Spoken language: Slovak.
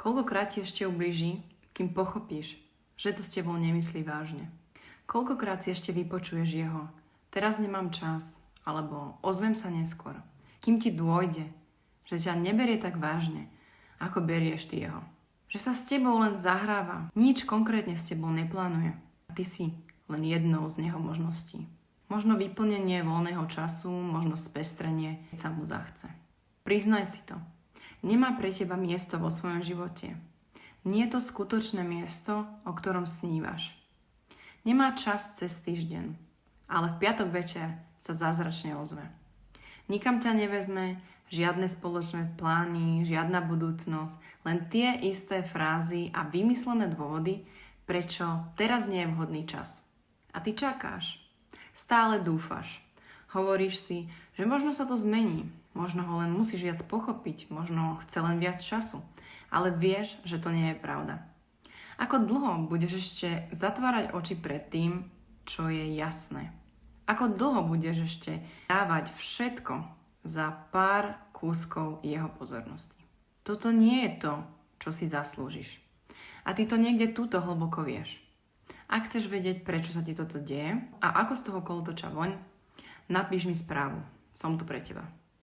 Koľkokrát ti ešte ublíži, kým pochopíš, že to s tebou nemyslí vážne? Koľkokrát si ešte vypočuješ jeho, teraz nemám čas, alebo ozvem sa neskôr, kým ti dôjde, že ťa neberie tak vážne, ako berieš ty jeho. Že sa s tebou len zahráva, nič konkrétne s tebou neplánuje. A ty si len jednou z jeho možností. Možno vyplnenie voľného času, možno spestrenie, keď sa mu zachce. Priznaj si to. Nemá pre teba miesto vo svojom živote. Nie je to skutočné miesto, o ktorom snívaš. Nemá čas cez týždeň, ale v piatok večer sa zázračne ozve. Nikam ťa nevezme, žiadne spoločné plány, žiadna budúcnosť, len tie isté frázy a vymyslené dôvody, prečo teraz nie je vhodný čas. A ty čakáš. Stále dúfaš. Hovoríš si, že možno sa to zmení, možno ho len musíš viac pochopiť, možno chce len viac času, ale vieš, že to nie je pravda. Ako dlho budeš ešte zatvárať oči pred tým, čo je jasné? Ako dlho budeš ešte dávať všetko za pár kúskov jeho pozornosti? Toto nie je to, čo si zaslúžiš. A ty to niekde túto hlboko vieš. Ak chceš vedieť, prečo sa ti toto deje a ako z toho kolotoča voň, napíš mi správu. Som tu pre teba.